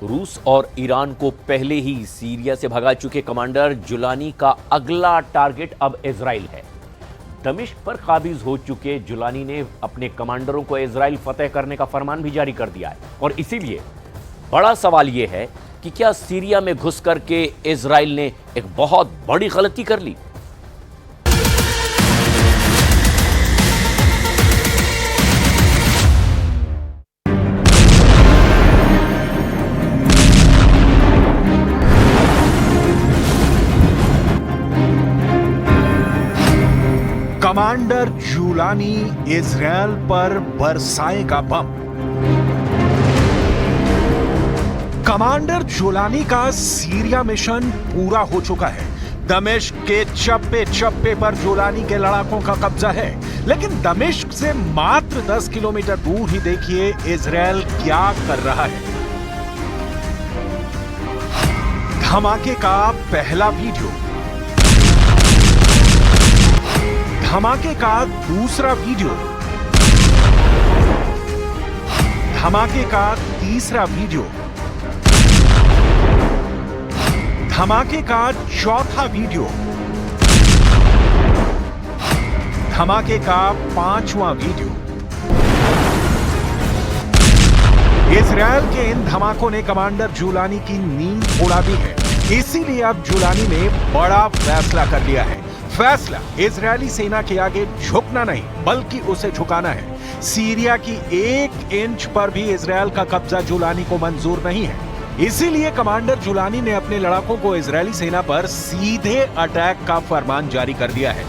रूस और ईरान को पहले ही सीरिया से भगा चुके कमांडर जुलानी का अगला टारगेट अब इजराइल है। दमिश्क पर काबिज हो चुके जुलानी ने अपने कमांडरों को इजराइल फतेह करने का फरमान भी जारी कर दिया है और इसीलिए बड़ा सवाल यह है कि क्या सीरिया में घुस करके इजराइल ने एक बहुत बड़ी गलती कर ली। कमांडर जुलानी इजराइल पर बरसाएगा बम। कमांडर जुलानी का सीरिया मिशन पूरा हो चुका है। दमिश्क के चप्पे चप्पे पर जुलानी के लड़ाकों का कब्जा है, लेकिन दमिश्क से मात्र 10 किलोमीटर दूर ही देखिए इजराइल क्या कर रहा है। धमाके का पहला वीडियो, धमाके का दूसरा वीडियो, धमाके का तीसरा वीडियो, धमाके का चौथा वीडियो, धमाके का पांचवां वीडियो। इजराइल के इन धमाकों ने कमांडर जुलानी की नींद उड़ा दी है। इसीलिए अब जुलानी ने बड़ा फैसला कर लिया है। फैसला इजरायली सेना के आगे झुकना नहीं, बल्कि उसे झुकाना है। सीरिया की 1 इंच पर भी इजरायल का कब्जा जुलानी को मंजूर नहीं है। इसीलिए कमांडर जुलानी ने अपने लड़ाकों को इजरायली सेना पर सीधे अटैक का फरमान जारी कर दिया है।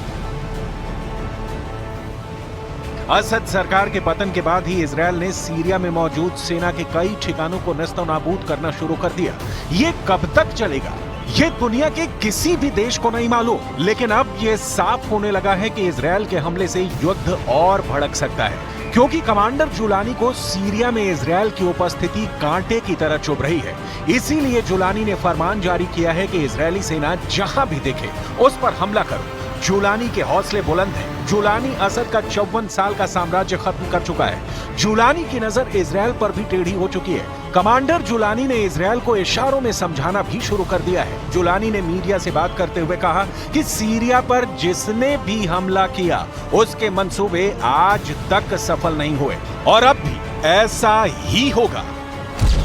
असद सरकार के पतन के बाद ही इजरायल ने सीरिया में मौजूद सेना के कई ठिकानों को नस्तनाबूद करना शुरू कर दिया। ये कब तक चलेगा, ये दुनिया के किसी भी देश को नहीं मालूम, लेकिन अब ये साफ होने लगा है कि इजरायल के हमले से युद्ध और भड़क सकता है, क्योंकि कमांडर जुलानी को सीरिया में इजरायल की उपस्थिति कांटे की तरह चुभ रही है। इसीलिए जुलानी ने फरमान जारी किया है कि इजरायली सेना जहां भी दिखे उस पर हमला करो। जुलानी के हौसले बुलंद हैं। जुलानी असद का 54 साल का साम्राज्य खत्म कर चुका है। जुलानी की नजर इजरायल पर भी टेढ़ी हो चुकी है। कमांडर जुलानी ने इजरायल को इशारों में समझाना भी शुरू कर दिया है। जुलानी ने मीडिया से बात करते हुए कहा कि सीरिया पर जिसने भी हमला किया उसके मंसूबे आज तक सफल नहीं हुए और अब भी ऐसा ही होगा।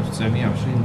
1920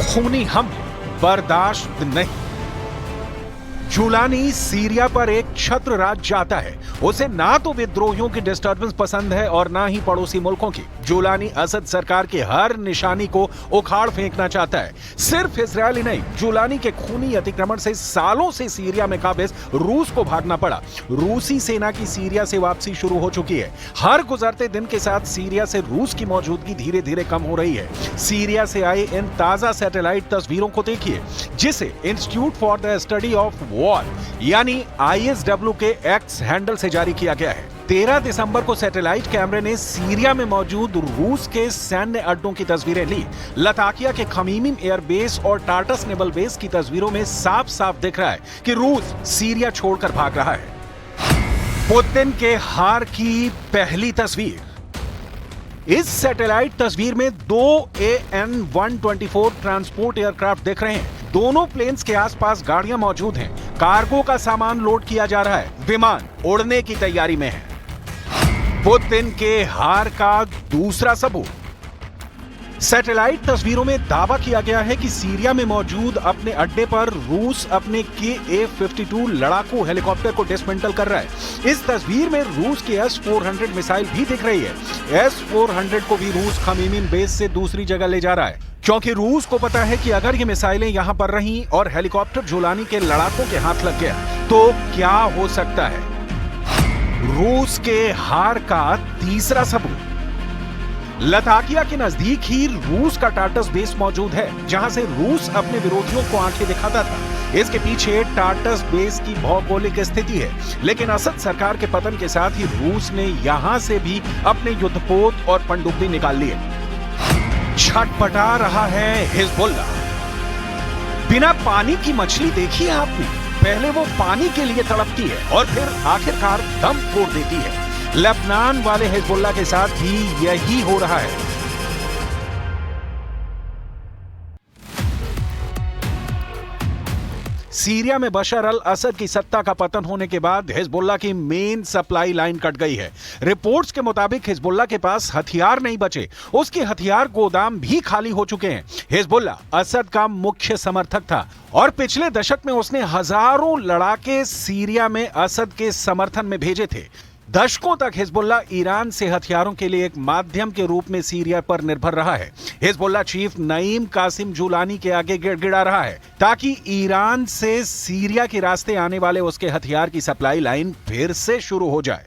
खूनी हमले बर्दाश्त नहीं। जुलानी सीरिया पर एक छत्र राज चाहता है। उसे ना तो विद्रोहियों की डिस्टर्बेंस पसंद है और ना ही पड़ोसी मुल्कों की। जुलानी असद सरकार की हर निशानी को उखाड़ फेंकना चाहता है। सिर्फ इजरायली नहीं, जुलानी के खूनी अतिक्रमण से सालों से सीरिया में काबिज रूस को भागना पड़ा। रूसी सेना की सीरिया से वापसी शुरू हो चुकी है। हर गुजरते दिन के साथ सीरिया से रूस की मौजूदगी धीरे धीरे कम हो रही है। सीरिया से आए इन ताजा सैटेलाइट तस्वीरों को देखिए, जिसे institute for the study of war यानी ISW के एक्स हैंडल से जारी किया गया है। 13 दिसंबर को सैटेलाइट कैमरे ने सीरिया में मौजूद रूस के सैन्य अड्डों की तस्वीरें ली। लताकिया के खमीमिम एयरबेस और टार्टस नेवल बेस की तस्वीरों में साफ साफ दिख रहा है कि रूस सीरिया छोड़कर भाग रहा है। पुतिन के हार की पहली तस्वीर। इस सैटेलाइट तस्वीर में 2 AN-124 ट्रांसपोर्ट एयरक्राफ्ट दिख रहे हैं। दोनों प्लेन्स के आसपास गाड़ियां मौजूद हैं। कार्गो का सामान लोड किया जा रहा है। विमान उड़ने की तैयारी में है। पुतिन के हार का दूसरा सबूत। सैटेलाइट तस्वीरों में दावा किया गया है कि सीरिया में मौजूद अपने अड्डे पर रूस अपने Ka-52 लड़ाकू हेलीकॉप्टर को डिसमेंटल कर रहा है। इस तस्वीर में रूस की S-400 मिसाइल भी दिख रही है। S-400 को भी रूस खमीमिम बेस से दूसरी जगह ले जा रहा है। क्योंकि रूस को पता है कि अगर ये मिसाइलें यहां पर रहीं और हेलीकॉप्टर जुलानी के लड़ाकों के हाथ लग गया तो क्या हो सकता है। रूस के हार का तीसरा सबूत, लताकिया के नजदीक ही रूस का टार्टस बेस मौजूद है, जहां से रूस अपने विरोधियों को आंखें दिखाता था। इसके पीछे टार्टस बेस की भौगोलिक स्थिति है, लेकिन असद सरकार के पतन के साथ ही रूस ने यहां से भी अपने युद्धपोत और पनडुब्बी निकाल लिए। छटपटा रहा है हिजबुल्ला। बिना पानी की मछली देखी है आपने? पहले वो पानी के लिए तड़पती है और फिर आखिरकार दम तोड़ देती है। लेबनान वाले हिजबुल्ला के साथ भी यही हो रहा है। सीरिया में बशर अल असद की सत्ता का पतन होने के बाद हिजबुल्ला की मेन सप्लाई लाइन कट गई है। रिपोर्ट्स के मुताबिक हिजबुल्ला के पास हथियार नहीं बचे, उसके हथियार गोदाम भी खाली हो चुके हैं। हिजबुल्ला असद का मुख्य समर्थक था और पिछले दशक में उसने हजारों लड़ाके सीरिया में असद के समर्थन में भेजे थे। दशकों तक हिजबुल्ला ईरान से हथियारों के लिए एक माध्यम के रूप में सीरिया पर निर्भर रहा है। Hezbollah chief Naim Qassem Jolani के आगे गिड़गिड़ा रहा है ताकि ईरान से सीरिया के रास्ते आने वाले उसके हथियार की सप्लाई लाइन फिर से शुरू हो जाए।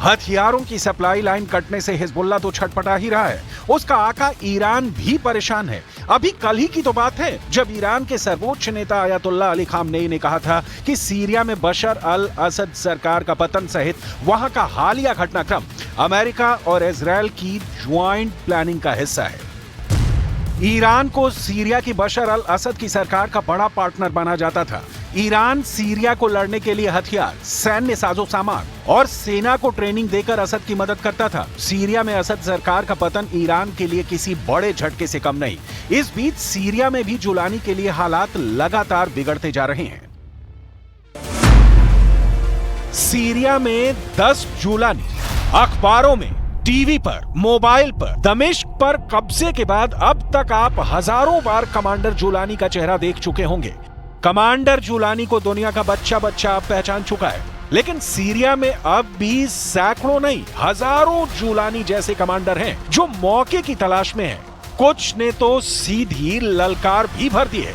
हथियारों की सप्लाई लाइन कटने से हिजबुल्ला तो छटपटा ही रहा है, उसका आका ईरान भी परेशान है। अभी कल ही की तो बात है जब ईरान के सर्वोच्च नेता अयतुल्लाह अली खामनेई ने कहा था कि सीरिया में बशर अल असद सरकार का पतन सहित वहां का हालिया घटनाक्रम अमेरिका और इजराइल की ज्वाइंट प्लानिंग का हिस्सा है। ईरान को सीरिया की बशर अल असद की सरकार का बड़ा पार्टनर माना जाता था। ईरान सीरिया को लड़ने के लिए हथियार, सैन्य साजो सामान और सेना को ट्रेनिंग देकर असद की मदद करता था। सीरिया में असद सरकार का पतन ईरान के लिए किसी बड़े झटके से कम नहीं। इस बीच सीरिया में भी जुलानी के लिए हालात लगातार बिगड़ते जा रहे हैं। सीरिया में 10 जुलानी अखबारों में, टीवी पर, मोबाइल पर, दमिश्क पर कब्जे के बाद अब तक आप हजारों बार कमांडर जुलानी का चेहरा देख चुके होंगे। कमांडर जुलानी को दुनिया का बच्चा बच्चा पहचान चुका है, लेकिन सीरिया में अब भी सैकड़ों नहीं हजारों जुलानी जैसे कमांडर हैं जो मौके की तलाश में हैं। कुछ ने तो सीधी ललकार भी भर दी है।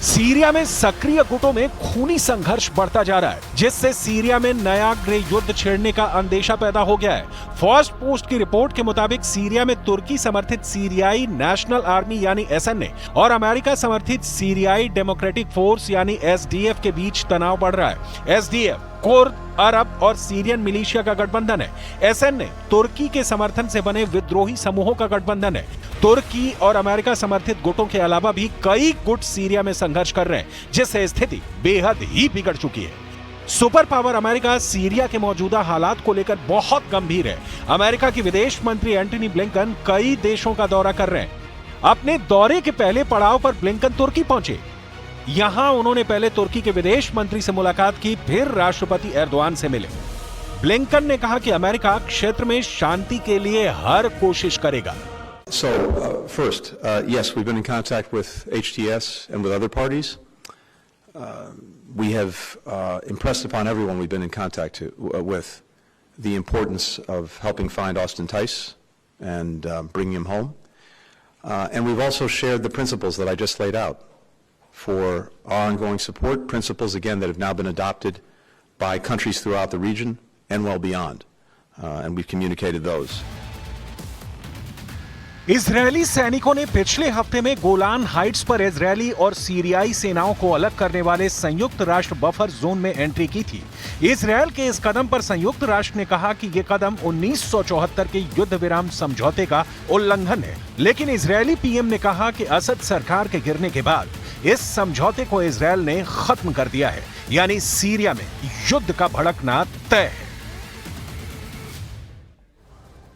सीरिया में सक्रिय गुटों में खूनी संघर्ष बढ़ता जा रहा है, जिससे सीरिया में नया गृह युद्ध छेड़ने का अंदेशा पैदा हो गया है। फर्स्ट पोस्ट की रिपोर्ट के मुताबिक सीरिया में तुर्की समर्थित सीरियाई नेशनल आर्मी यानी एसएनए और अमेरिका समर्थित सीरियाई डेमोक्रेटिक फोर्स यानी एसडीएफ के बीच तनाव बढ़ रहा है। एसडीएफ कुर्द, अरब और सीरियन मिलिशिया का गठबंधन है। एसएनए तुर्की के समर्थन से बने विद्रोही समूहों का गठबंधन है। तुर्की और अमेरिका समर्थित गुटों के अलावा भी कई गुट सीरिया में संघर्ष कर रहे हैं, जिससे स्थिति बेहद ही बिगड़ चुकी है। सुपर पावर अमेरिका सीरिया के मौजूदा हालात को लेकर बहुत गंभीर है। अमेरिका की विदेश मंत्री एंटनी ब्लिंकन कई देशों का दौरा कर रहे हैं। अपने दौरे के पहले पड़ाव पर ब्लिंकन तुर्की पहुंचे। यहां उन्होंने पहले तुर्की के विदेश मंत्री से मुलाकात की, फिर राष्ट्रपति एर्दोआन से मिले। ब्लिंकन ने कहा कि अमेरिका क्षेत्र में शांति के लिए हर कोशिश करेगा। So, first, yes, we've been in contact with HTS and with other parties. We have impressed upon everyone we've been in contact with the importance of helping find Austin Tice and bringing him home. And we've also shared the principles that I just laid out for our ongoing support, principles, again, that have now been adopted by countries throughout the region and well beyond. And we've communicated those. Israeli सैनिकों ने पिछले हफ्ते में Golan Heights पर Israeli और सीरियाई सेनाओं को अलग करने वाले संयुक्त राष्ट्र बफर जोन में एंट्री की थी। इजरायल के इस कदम पर संयुक्त राष्ट्र ने कहा कि यह कदम 1974 के युद्ध विराम समझौते का उल्लंघन है, लेकिन इजरायली पीएम ने कहा कि असद सरकार के गिरने के बाद इस समझौते को इजरायल ने खत्म कर दिया है, यानी सीरिया में युद्ध का भड़कना तय है।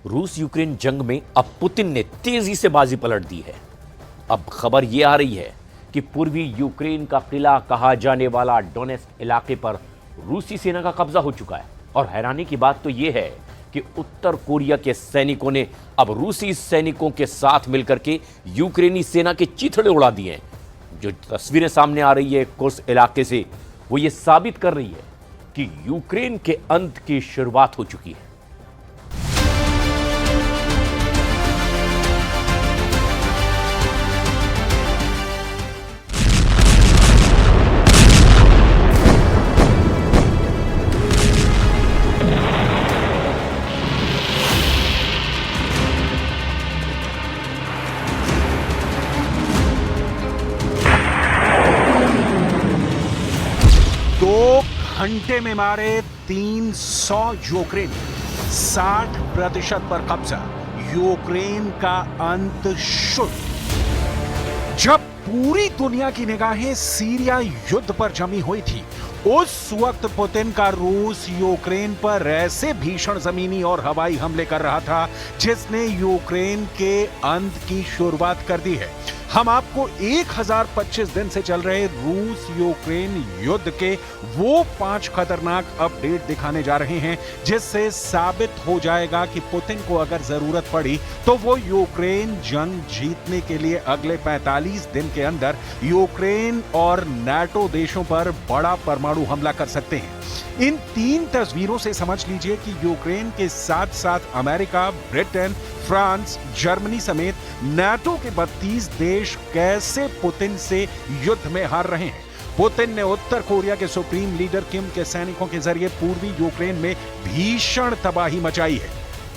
रूस यूक्रेन जंग में अब पुतिन ने तेजी से बाजी पलट दी है। अब खबर यह आ रही है कि पूर्वी यूक्रेन का किला कहा जाने वाला डोनेस्क इलाके पर रूसी सेना का कब्जा हो चुका है। और हैरानी की बात तो यह है कि उत्तर कोरिया के सैनिकों ने अब रूसी सैनिकों के साथ मिलकर के यूक्रेनी सेना के चिथड़े उड़ा दिए हैं। जो तस्वीरें सामने आ रही है कुर्स्क इलाके से, वो ये साबित कर रही है कि यूक्रेन के अंत की शुरुआत हो चुकी है। घंटे में मारे 300 यूक्रेनी, 60% पर कब्जा, यूक्रेन का अंत शुरू। जब पूरी दुनिया की निगाहें सीरिया युद्ध पर जमी हुई थी, उस वक्त पुतिन का रूस यूक्रेन पर ऐसे भीषण जमीनी और हवाई हमले कर रहा था जिसने यूक्रेन के अंत की शुरुआत कर दी है। हम आपको 1025 दिन से चल रहे रूस यूक्रेन युद्ध के वो 5 खतरनाक अपडेट दिखाने जा रहे हैं जिससे साबित हो जाएगा कि पुतिन को अगर जरूरत पड़ी तो वो यूक्रेन जंग जीतने के लिए अगले 45 दिन के अंदर यूक्रेन और नाटो देशों पर बड़ा परमाणु हमला कर सकते हैं। इन 3 तस्वीरों से समझ लीजिए कि यूक्रेन के साथ साथ अमेरिका, ब्रिटेन, फ्रांस, जर्मनी समेत नाटो के 32 देश कैसे पुतिन से युद्ध में हार रहे हैं। पुतिन ने उत्तर कोरिया के सुप्रीम लीडर किम के सैनिकों के जरिए पूर्वी यूक्रेन में भीषण तबाही मचाई है।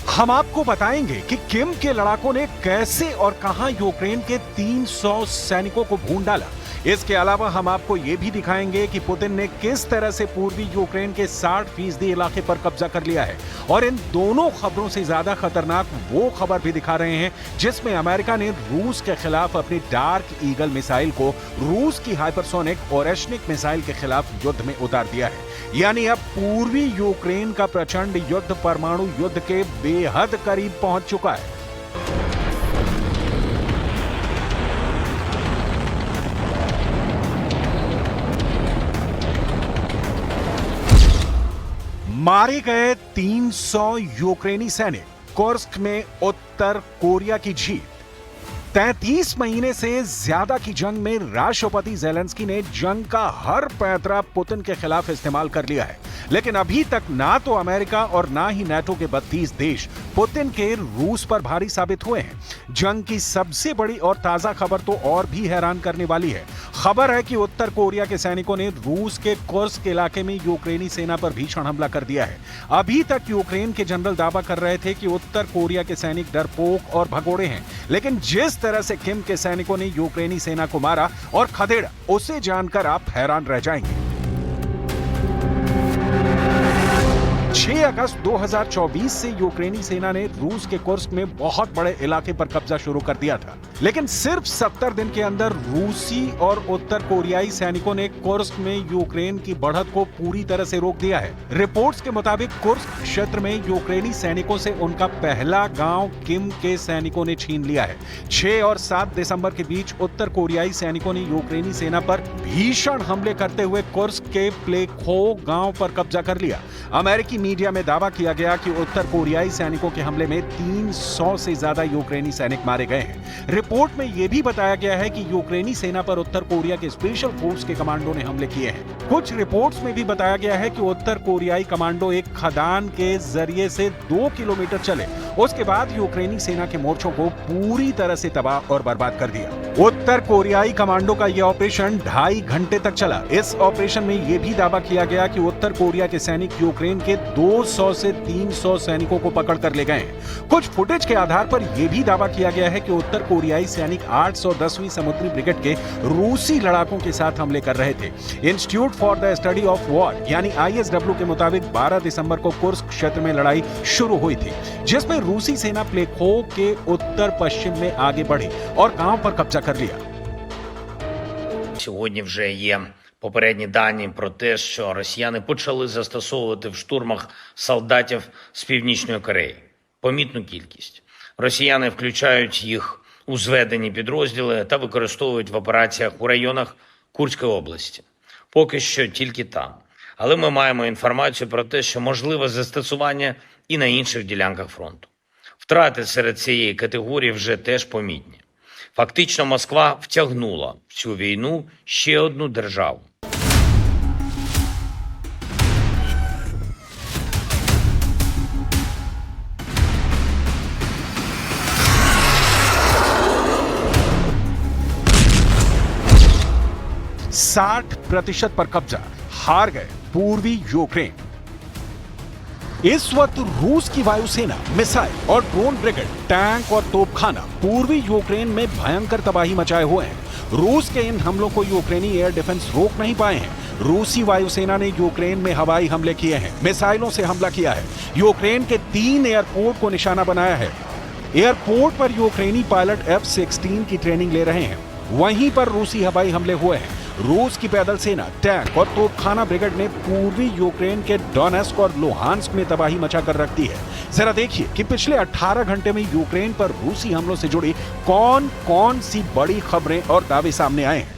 हम आपको बताएंगे कि किम के लड़ाकों ने कैसे और कहां यूक्रेन के 300 सैनिकों को भून डाला। इसके अलावा हम आपको यह भी दिखाएंगे कि पुतिन ने किस तरह से पूर्वी यूक्रेन के 60% इलाके पर कब्जा कर लिया है। और इन दोनों खबरों से ज्यादा खतरनाक वो खबर भी दिखा रहे हैं जिसमें अमेरिका ने रूस के खिलाफ अपनी डार्क ईगल मिसाइल को रूस की हाइपरसोनिक ओरेशनिक मिसाइल के खिलाफ युद्ध में उतार दिया है। यानी अब पूर्वी यूक्रेन का प्रचंड युद्ध परमाणु युद्ध के बेहद करीब पहुंच चुका है। मारे गए 300 यूक्रेनी सैनिक, कुर्स्क में उत्तर कोरिया की जीत। 33 महीने से ज्यादा की जंग में राष्ट्रपति ज़ेलेंस्की ने जंग का हर पैंतरा पुतिन के खिलाफ इस्तेमाल कर लिया है, लेकिन अभी तक ना तो अमेरिका और ना ही नाटो के 32 देश पुतिन के रूस पर भारी साबित हुए हैं। जंग की सबसे बड़ी और ताजा खबर तो और भी हैरान करने वाली है। खबर है कि उत्तर कोरिया के सैनिकों ने रूस के कुर्स्क इलाके में यूक्रेनी सेना पर भीषण हमला कर दिया है। अभी तक यूक्रेन के जनरल दावा कर रहे थे कि उत्तर कोरिया के सैनिक डरपोक और भगोड़े हैं, लेकिन जिस तरह से किम के सैनिकों ने यूक्रेनी सेना को मारा और खदेड़ा, उसे जानकर आप हैरान रह जाएंगे। 6 अगस्त 2024 से यूक्रेनी सेना ने रूस के कुर्स्क में बहुत बड़े इलाके पर कब्जा शुरू कर दिया था, लेकिन सिर्फ 70 दिन के अंदर रूसी और उत्तर कोरियाई सैनिकों ने कुर्स्क में यूक्रेन की बढ़त को पूरी तरह से रोक दिया है। रिपोर्ट्स के मुताबिक कुर्स्क क्षेत्र में यूक्रेनी सैनिकों से उनका पहला गांव किम के सैनिकों ने छीन लिया है। 6 और 7 दिसंबर के बीच उत्तर कोरियाई सैनिकों ने यूक्रेनी सेना पर भीषण हमले करते हुए कुर्स्क के प्लेखो गांव पर कब्जा कर लिया। अमेरिकी मीडिया में दावा किया गया कि उत्तर कोरियाई सैनिकों के हमले में 300 से ज्यादा यूक्रेनी सैनिक मारे गए हैं। रिपोर्ट में यह भी बताया गया है कि यूक्रेनी सेना पर उत्तर कोरिया के स्पेशल फोर्स के कमांडो ने हमले किए हैं। कुछ रिपोर्ट्स में भी बताया गया है कि उत्तर कोरियाई कमांडो एक खदान के जरिए से 2 किलोमीटर चले, उसके बाद यूक्रेनी सेना के मोर्चों को पूरी तरह से तबाह और बर्बाद कर दिया। उत्तर कोरियाई कमांडो का यह ऑपरेशन 2.5 घंटे तक चला। इस ऑपरेशन में यह भी दावा किया गया कि उत्तर कोरिया के सैनिक यूक्रेन के 200 से 300 सैनिकों को पकड़ कर ले गए हैं। कुछ फुटेज के आधार पर यह भी दावा किया गया है कि उत्तर कोरियाई सैनिक 810वीं समुद्री ब्रिगेड के रूसी लड़ाकों के साथ हमले कर रहे थे। Institute for the study of war यानी ISW के मुताबिक 12 दिसंबर को कुर्स्क क्षेत्र में लड़ाई शुरू हुई थी, जिसमें रूसी सेना प्लेखोव के उत्तर पश्चिम में आगे बढ़ी और गांव पर कब्जा कर लिया। Сьогодні вже є попередні дані про те, що росіяни почали застосовувати в штурмах солдатів з Північної Кореї. Помітну кількість. Росіяни включають їх у зведені підрозділи та використовують в операціях у районах Курської області. Поки що тільки там. Але ми маємо інформацію про те, що можливе застосування і на інших ділянках фронту. Втрати серед цієї категорії вже теж помітні. Фактично, Москва втягнула в цю війну ще одну державу. %60 पर कब्जा, हार गए पूर्वी यूक्रेन। इस वक्त रूस की वायुसेना, मिसाइल और ड्रोन ब्रिगेड, टैंक और तोपखाना पूर्वी यूक्रेन में भयंकर तबाही मचाए हुए हैं। रूस के इन हमलों को यूक्रेनी एयर डिफेंस रोक नहीं पाए हैं। रूसी वायुसेना ने यूक्रेन में हवाई हमले किए हैं, मिसाइलों से हमला किया है, यूक्रेन के 3 एयरपोर्ट को निशाना बनाया है। एयरपोर्ट पर यूक्रेनी पायलट F-16 की ट्रेनिंग ले रहे हैं। वहीं पर रूसी हवाई हमले हुए हैं। रूस की पैदल सेना, टैंक और तोपखाना ब्रिगेड ने पूर्वी यूक्रेन के डोनेस्क और लुहांस्क में तबाही मचाकर रख दी है। जरा देखिए कि पिछले 18 घंटे में यूक्रेन पर रूसी हमलों से जुड़ी कौन कौन सी बड़ी खबरें और दावे सामने आए हैं।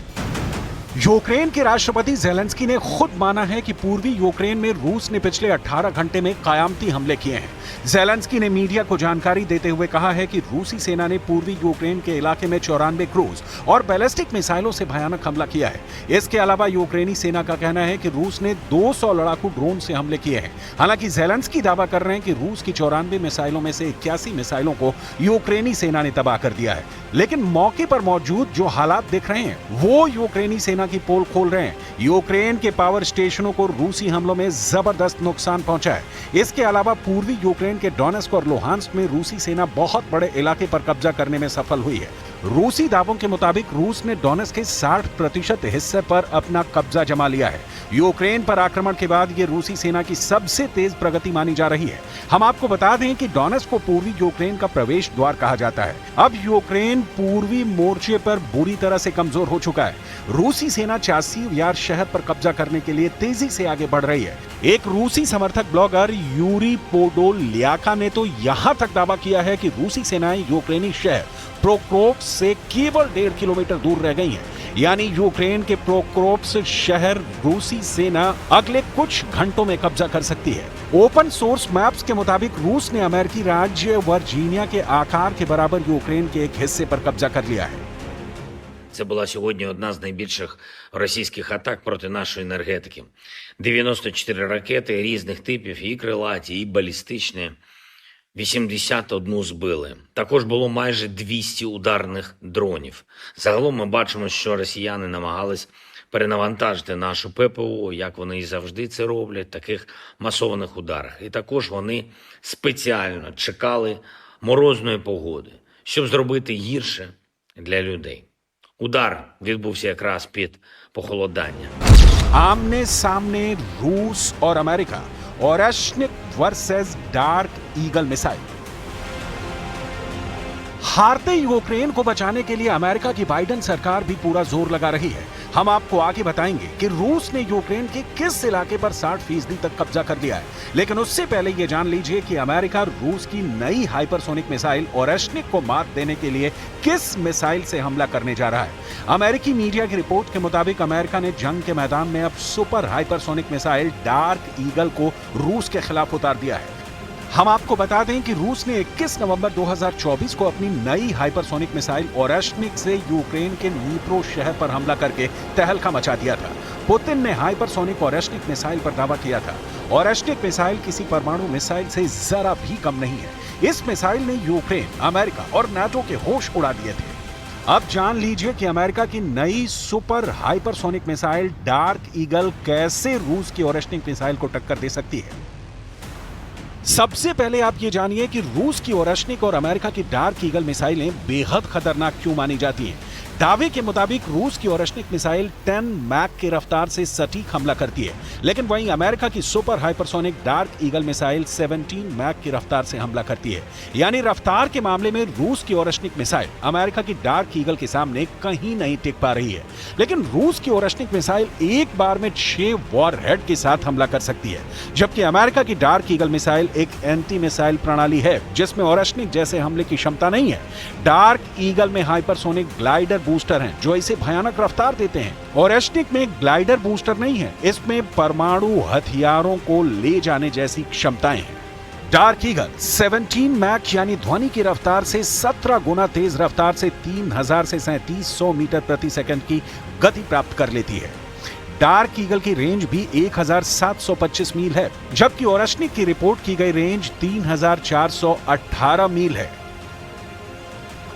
यूक्रेन के राष्ट्रपति ज़ेलेंस्की ने खुद माना है कि पूर्वी यूक्रेन में रूस ने पिछले 18 घंटे में कायामती हमले किए हैं। ज़ेलेंस्की ने मीडिया को जानकारी देते हुए कहा है कि रूसी सेना ने पूर्वी यूक्रेन के इलाके में 94 क्रूज और बैलिस्टिक मिसाइलों से भयानक हमला किया है। इसके अलावा यूक्रेनी सेना का कहना है कि रूस ने 200 लड़ाकू ड्रोन से हमले किए हैं। हालांकि ज़ेलेंस्की दावा कर रहे हैं कि रूस की 94 मिसाइलों में से 81 मिसाइलों को यूक्रेनी सेना ने तबाह कर दिया है। लेकिन मौके पर मौजूद जो हालात दिख रहे हैं वो यूक्रेनी सेना की पोल खोल रहे हैं। यूक्रेन के पावर स्टेशनों को रूसी हमलों में जबरदस्त नुकसान पहुंचा है। इसके अलावा पूर्वी यूक्रेन के डोनेस्क और लुहांस्क में रूसी सेना बहुत बड़े इलाके पर कब्जा करने में सफल हुई है। रूसी दावों के मुताबिक रूस ने डोनेस्क के 60% हिस्से पर अपना कब्जा जमा लिया है। यूक्रेन पर आक्रमण के बाद ये रूसी सेना की सबसे तेज प्रगति मानी जा रही है। हम आपको बता दें कि डोनेस्क को पूर्वी यूक्रेन का प्रवेश द्वार कहा जाता है। अब यूक्रेन पूर्वी मोर्चे पर बुरी तरह से कमजोर हो चुका है। रूसी सेना चासीव यार शहर पर कब्जा करने के लिए तेजी से आगे बढ़ रही है। एक रूसी समर्थक ब्लॉगर यूरी पोडोल्याका ने तो यहां तक दावा किया है कि रूसी सेनाएं यूक्रेनी शहर प्रोक्रोप्स से केवल 1.5 किलोमीटर दूर रह गई हैं। यानी यूक्रेन के प्रोक्रोप्स शहर रूसी सेना अगले कुछ घंटों में कब्जा कर सकती है। ओपन सोर्स मैप्स के मुताबिक रूस ने अमेरिकी राज्य वर्जीनिया के आकार के बराबर यूक्रेन के एक हिस्से पर कब्जा कर लिया है। Це була сьогодні одна з найбільших російських атак проти нашої енергетики. 94 ракети різних типів, і крилаті, і балістичні. 81 збили. Також було майже 200 ударних дронів. Загалом ми бачимо, що росіяни намагались перенавантажити нашу ППО, як вони і завжди це роблять, в таких масованих ударах. І також вони спеціально чекали морозної погоди, щоб зробити гірше для людей. Удар відбувся якраз під похолодання. आमने सामने रूस और America, Oreshnik versus dark Eagle missile. हारते यूक्रेन को बचाने के लिए अमेरिका की बाइडेन सरकार भी पूरा जोर लगा रही है। हम आपको आगे बताएंगे कि रूस ने यूक्रेन के किस इलाके पर 60% तक कब्जा कर लिया है। लेकिन उससे पहले यह जान लीजिए कि अमेरिका रूस की नई हाइपरसोनिक मिसाइल ओरेश्निक को मात देने के लिए किस मिसाइल से हमला करने जा रहा है। अमेरिकी मीडिया की रिपोर्ट के मुताबिक अमेरिका ने जंग के मैदान में अब super hypersonic missile dark eagle को रूस के खिलाफ उतार दिया है। हम आपको बता दें कि रूस ने 21 नवंबर 2024 को अपनी नई हाइपरसोनिक मिसाइल ओरेश्निक से यूक्रेन के नीप्रो शहर पर हमला करके तहलका मचा दिया था। पुतिन ने हाइपरसोनिक ओरेश्निक मिसाइल पर दावा किया था। ओरेश्निक मिसाइल किसी परमाणु मिसाइल से जरा भी कम नहीं है। इस मिसाइल ने यूक्रेन, अमेरिका और नाटो के होश उड़ा दिए थे। अब जान लीजिए कि अमेरिका की नई super hypersonic missile dark eagle कैसे रूस की ओरेशनिक मिसाइल को टक्कर दे सकती है। सबसे पहले आप ये जानिए कि रूस की ओरेशनिक और अमेरिका की डार्क ईगल मिसाइलें बेहद खतरनाक क्यों मानी जाती हैं। दावे के मुताबिक रूस की ओरेशनिक मिसाइल 10 मैक की रफ्तार से सटीक हमला करती है, लेकिन वहीं अमेरिका की super hypersonic Dark Eagle missile 17 Mach की रफ्तार से हमला करती है। यानी रफ्तार के मामले में रूस की ओरेशनिक मिसाइल अमेरिका की डार्क ईगल के सामने कहीं नहीं टिक पा रही है। लेकिन रूस की ओरेशनिक मिसाइल एक बार में 6 वॉरहेड के साथ हमला कर सकती है, जबकि अमेरिका की डार्क ईगल मिसाइल एक एंटी मिसाइल प्रणाली है जिसमें ओरेशनिक जैसे हमले की क्षमता नहीं है। डार्क ईगल में हाइपरसोनिक ग्लाइडर बूस्टर हैं जो इसे भयानक रफ्तार देते हैं। ओरेशनिक में ग्लाइडर बूस्टर नहीं है, इसमें परमाणु हथियारों को ले जाने जैसी क्षमताएं हैं। डार्क ईगल 17 मैक यानी ध्वनि की रफ्तार से 17 गुना तेज रफ्तार से 3000 से 3700 मीटर प्रति सेकंड की गति प्राप्त कर लेती है। डार्क ईगल की रेंज भी 1725 मील है, जबकि ओरेशनिक की रिपोर्ट की गई रेंज 3418 मील है।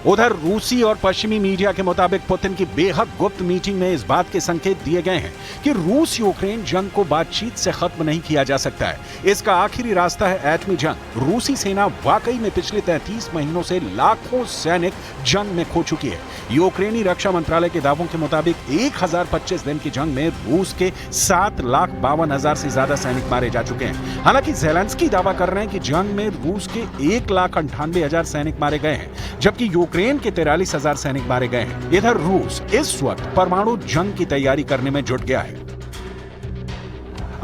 उधर रूसी और पश्चिमी मीडिया के मुताबिक पुतिन की बेहद गुप्त मीटिंग में इस बात के संकेत दिए गए हैं कि रूस यूक्रेन जंग को बातचीत से खत्म नहीं किया जा सकता है। इसका आखिरी रास्ता है एटमी जंग। रूसी सेना वाकई में पिछले 33 महीनों से लाखों सैनिक जंग में खो चुकी है। यूक्रेनी रक्षा मंत्रालय के दावों के मुताबिक 1025 दिन की जंग में रूस के 7,52,000 से ज्यादा सैनिक मारे जा चुके हैं। हालांकि ज़ेलेंस्की दावा कर रहे हैं कि जंग में रूस के 1,98,000 सैनिक मारे गए हैं, जबकि यूक्रेन के 43,000 सैनिक मारे गए हैं। इधर रूस इस वक्त परमाणु जंग की तैयारी करने में जुट गया है।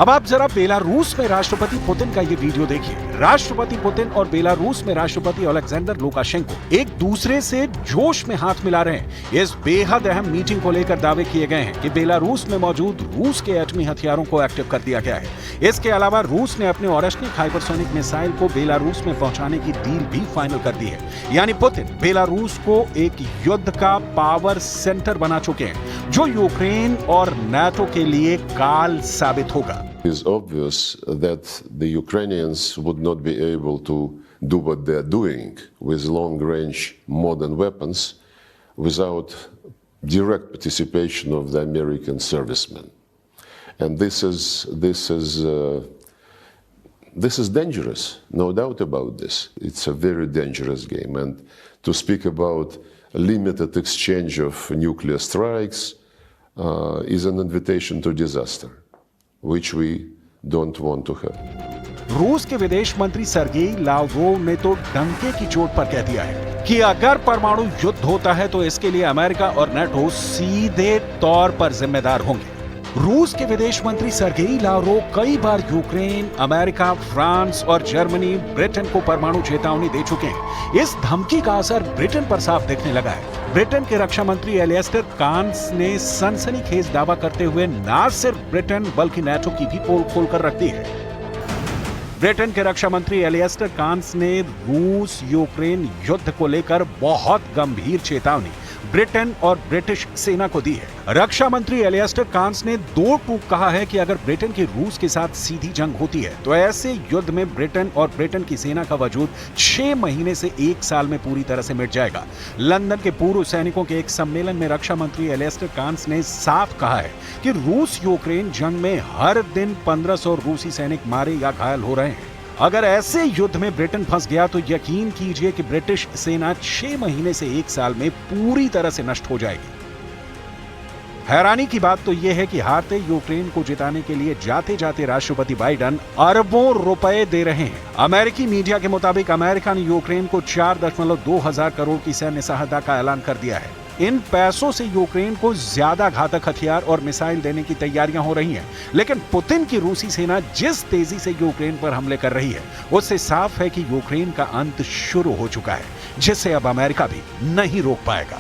अब आप जरा बेलारूस में राष्ट्रपति पुतिन का ये वीडियो देखिए। राष्ट्रपति पुतिन और बेलारूस में राष्ट्रपति अलेक्जेंडर लुकाशेंको एक दूसरे से जोश में हाथ मिला रहे हैं। इस बेहद अहम मीटिंग को लेकर दावे किए गए हैं कि बेलारूस में मौजूद रूस के एटमी हथियारों को एक्टिव कर दिया गया है। इसके अलावा रूस ने अपने ओरेशनिक हाइपरसोनिक मिसाइल को बेलारूस में पहुंचाने की डील भी फाइनल कर दी है। यानी पुतिन बेलारूस को एक युद्ध का पावर सेंटर बना चुके हैं, जो यूक्रेन और नाटो के लिए काल साबित होगा। It is obvious that the Ukrainians would not be able to do what they are doing with long-range modern weapons without direct participation of the American servicemen, and this is dangerous, no doubt about this. It's a very dangerous game, and to speak about a limited exchange of nuclear strikes is an invitation to disaster, which we don't want to have. रूस के विदेश मंत्री Sergei Lavrov ने तो डंके की चोट पर कह दिया है कि अगर परमाणु युद्ध होता है तो इसके लिए अमेरिका और नाटो सीधे तौर पर जिम्मेदार होंगे। रूस के विदेश मंत्री सर्गेई लावरोव कई बार यूक्रेन, अमेरिका, फ्रांस और जर्मनी, ब्रिटेन को परमाणु चेतावनी दे चुके हैं। इस धमकी का असर ब्रिटेन पर साफ दिखने लगा है। ब्रिटेन के रक्षा मंत्री एलियस्टर कांस ने सनसनीखेज दावा करते हुए न सिर्फ ब्रिटेन बल्कि नाटो की भी पोल खोलकर रख दी है। ब्रिटेन के रक्षा मंत्री एलियस्टर कांस ने रूस यूक्रेन युद्ध को लेकर बहुत गंभीर चेतावनी ब्रिटेन और ब्रिटिश सेना को दी है। रक्षा मंत्री एलियस्टर कांस ने दो टूक कहा है कि अगर ब्रिटेन की रूस के साथ सीधी जंग होती है तो ऐसे युद्ध में ब्रिटेन और ब्रिटेन की सेना का वजूद 6 महीने से 1 साल में पूरी तरह से मिट जाएगा। लंदन के पूर्व सैनिकों के एक सम्मेलन में रक्षा मंत्री एलियस्टर कांस ने साफ कहा है कि रूस यूक्रेन जंग में हर दिन 1500 रूसी सैनिक मारे या घायल हो रहे हैं। अगर ऐसे युद्ध में ब्रिटेन फंस गया तो यकीन कीजिए कि ब्रिटिश सेना 6 महीने से 1 साल में पूरी तरह से नष्ट हो जाएगी। हैरानी की बात तो यह है कि हारते यूक्रेन को जिताने के लिए जाते जाते राष्ट्रपति बाइडेन अरबों रुपए दे रहे हैं। अमेरिकी मीडिया के मुताबिक अमेरिका ने यूक्रेन को 4.2 हजार करोड़ की सैन्य सहायता का ऐलान कर दिया है। इन पैसों से यूक्रेन को ज्यादा घातक हथियार और मिसाइल देने की तैयारियां हो रही हैं। लेकिन पुतिन की रूसी सेना जिस तेजी से यूक्रेन पर हमले कर रही है, उससे साफ है कि यूक्रेन का अंत शुरू हो चुका है, जिसे अब अमेरिका भी नहीं रोक पाएगा।